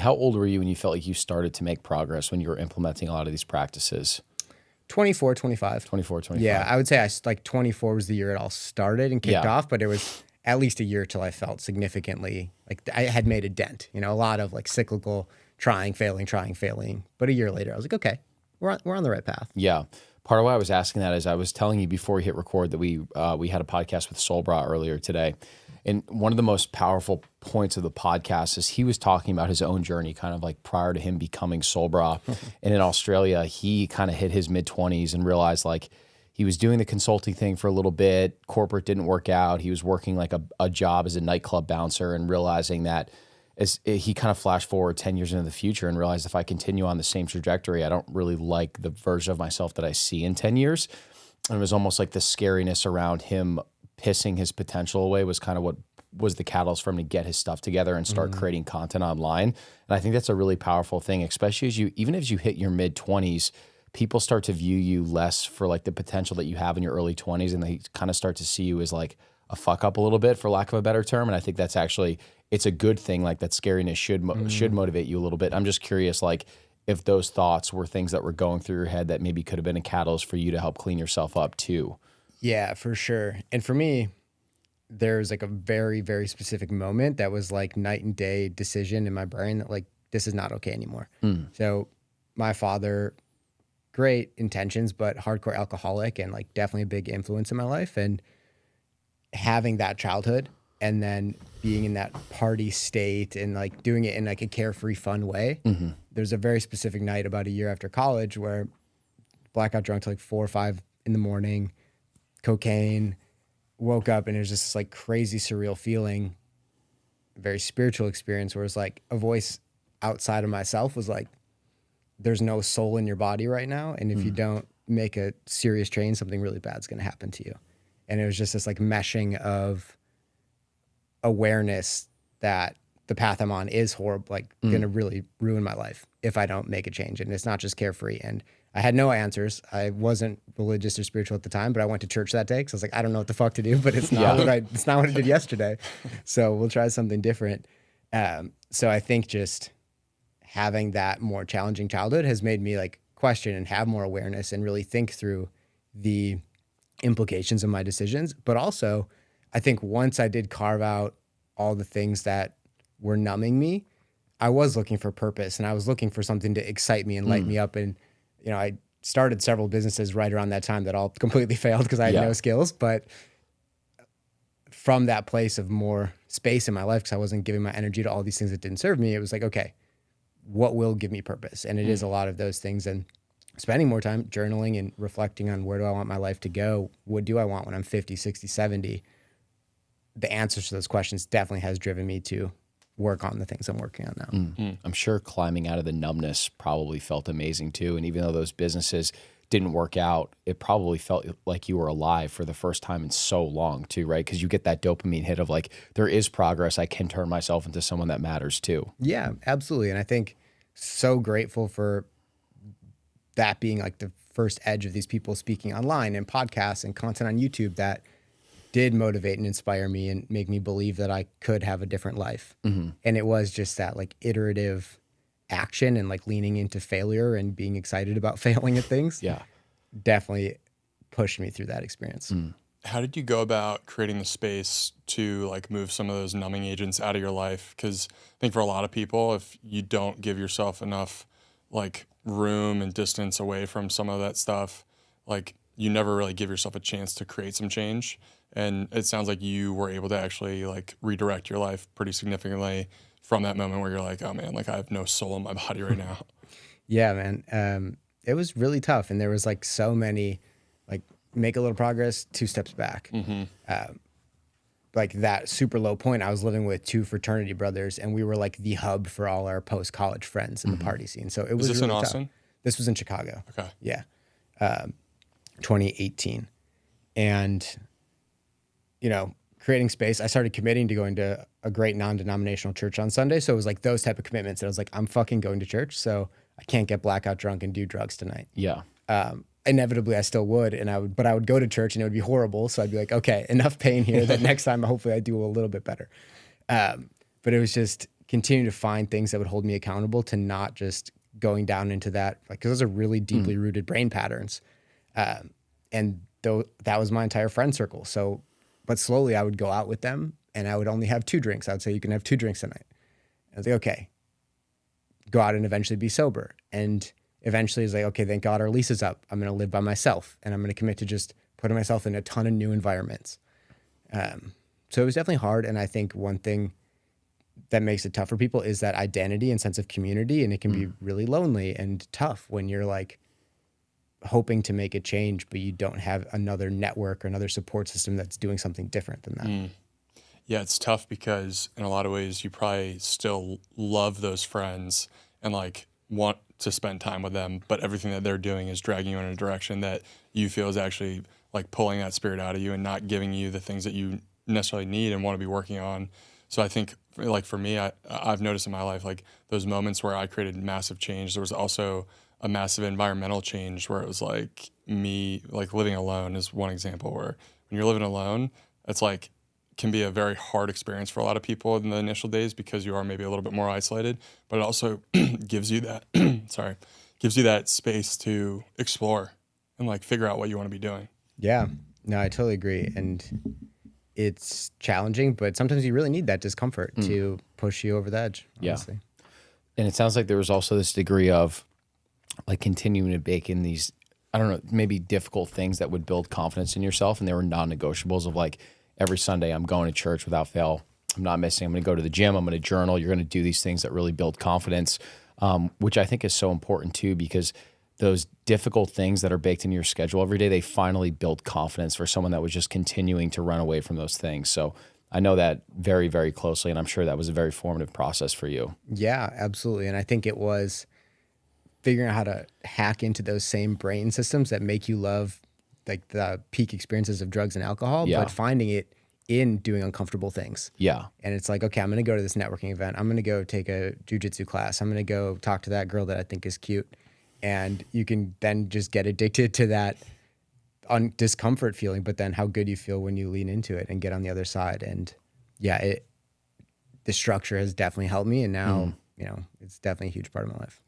How old were you when you felt like you started to make progress when you were implementing a lot of these practices? 24, 25. 24, 25. Yeah, I would say like 24 was the year it all started and kicked Yeah. off, but it was at least a year till I felt significantly like I had made a dent. You know, a lot of like cyclical trying, failing. But a year later, I was like, okay, we're on the right path. Yeah. Part of why I was asking that is I was telling you before we hit record that we had a podcast with Solbra earlier today. And one of the most powerful points of the podcast is he was talking about his own journey, kind of like prior to him becoming Solbra. And in Australia, he kind of hit his mid-20s and realized like he was doing the consulting thing for a little bit. Corporate didn't work out. He was working like a job as a nightclub bouncer and realizing that he kind of flashed forward 10 years into the future and realized if I continue on the same trajectory, I don't really like the version of myself that I see in 10 years. And it was almost like the scariness around him pissing his potential away was kind of what was the catalyst for him to get his stuff together and start creating content online. And I think that's a really powerful thing, especially even as you hit your mid-20s, people start to view you less for like the potential that you have in your early 20s, and they kind of start to see you as like a fuck up a little bit, for lack of a better term. And I think that's actually, it's a good thing. Like that scariness should motivate you a little bit. I'm just curious, like if those thoughts were things that were going through your head that maybe could have been a catalyst for you to help clean yourself up too. Yeah, for sure. And for me, there's like a very, very specific moment that was like night and day decision in my brain that like, this is not okay anymore. So my father, great intentions, but hardcore alcoholic and like definitely a big influence in my life. And having that childhood and then being in that party state and like doing it in like a carefree, fun way. There's a very specific night about a year after college where blackout drunk till like 4 or 5 in the morning, cocaine, woke up and it was just this like crazy surreal feeling, very spiritual experience where it's like a voice outside of myself was like, there's no soul in your body right now. And if you don't make a serious change, something really bad is going to happen to you. And it was just this like meshing of awareness that the path I'm on is horrible, like going to really ruin my life if I don't make a change. And it's not just carefree. And I had no answers. I wasn't religious or spiritual at the time, but I went to church that day because I was like, I don't know what the fuck to do, but it's not it's not what I did yesterday. So we'll try something different. So I think just having that more challenging childhood has made me like question and have more awareness and really think through the implications of my decisions. But also, I think once I did carve out all the things that were numbing me, I was looking for purpose and I was looking for something to excite me and light me up. And, you know, I started several businesses right around that time that all completely failed because I had no skills. But from that place of more space in my life, because I wasn't giving my energy to all these things that didn't serve me, it was like, okay, what will give me purpose? And it is a lot of those things. And spending more time journaling and reflecting on where do I want my life to go? What do I want when I'm 50, 60, 70? The answers to those questions definitely has driven me to work on the things I'm working on now. I'm sure climbing out of the numbness probably felt amazing too. And even though those businesses didn't work out, it probably felt like you were alive for the first time in so long too, right? Because you get that dopamine hit of like, there is progress. I can turn myself into someone that matters too. Yeah, absolutely. And I think so grateful for that being like the first edge of these people speaking online and podcasts and content on YouTube that did motivate and inspire me and make me believe that I could have a different life. And it was just that like iterative action and like leaning into failure and being excited about failing at things. Definitely pushed me through that experience. How did you go about creating the space to like move some of those numbing agents out of your life? Because I think for a lot of people, if you don't give yourself enough like room and distance away from some of that stuff, like you never really give yourself a chance to create some change. And it sounds like you were able to actually like redirect your life pretty significantly from that moment where you're like, oh man, like I have no soul in my body right now. Yeah, man. It was really tough. And there was like so many, like make a little progress, 2 steps back. Like that super low point, I was living with 2 fraternity brothers and we were like the hub for all our post-college friends in the party scene. So it was this really in tough. Austin? This was in Chicago. Okay. Yeah. 2018. And, you know, creating space, I started committing to going to a great non-denominational church on Sunday. So it was like those type of commitments. And I was like, I'm fucking going to church. So I can't get blackout drunk and do drugs tonight. Inevitably I still would. And but I would go to church and it would be horrible. So I'd be like, okay, enough pain here that next time, hopefully I do a little bit better. But it was just continue to find things that would hold me accountable to not just going down into that, like, because those are really deeply rooted brain patterns. And though that was my entire friend circle. So, but slowly I would go out with them and I would only have 2 drinks. I would say, you can have 2 drinks tonight. I was like, okay, go out and eventually be sober. And eventually it's like, okay, thank God our lease is up. I'm going to live by myself and I'm going to commit to just putting myself in a ton of new environments. So it was definitely hard. And I think one thing that makes it tough for people is that identity and sense of community. And it can be really lonely and tough when you're like hoping to make a change, but you don't have another network or another support system that's doing something different than that. Yeah, it's tough because in a lot of ways you probably still love those friends and like want to spend time with them, but everything that they're doing is dragging you in a direction that you feel is actually like pulling that spirit out of you and not giving you the things that you necessarily need and want to be working on. So I think like for me, I've noticed in my life, like those moments where I created massive change, there was also a massive environmental change where it was like me, like living alone is one example where when you're living alone, it's like can be a very hard experience for a lot of people in the initial days because you are maybe a little bit more isolated, but it also gives you that, gives you that space to explore and like figure out what you want to be doing. Yeah, no, I totally agree. And it's challenging, but sometimes you really need that discomfort to push you over the edge, honestly. Yeah. And it sounds like there was also this degree of like continuing to bake in these, I don't know, maybe difficult things that would build confidence in yourself. And they were non-negotiables of like, every Sunday I'm going to church without fail. I'm not missing. I'm going to go to the gym. I'm going to journal. You're going to do these things that really build confidence, which I think is so important too, because those difficult things that are baked into your schedule every day, they finally build confidence for someone that was just continuing to run away from those things. So I know that very, very closely, and I'm sure that was a very formative process for you. Yeah, absolutely. And I think it was figuring out how to hack into those same brain systems that make you love like the peak experiences of drugs and alcohol, but finding it in doing uncomfortable things. Yeah. And it's like, okay, I'm going to go to this networking event. I'm going to go take a jujitsu class. I'm going to go talk to that girl that I think is cute. And you can then just get addicted to that discomfort feeling, but then how good you feel when you lean into it and get on the other side. And yeah, the structure has definitely helped me. And now, you know, it's definitely a huge part of my life.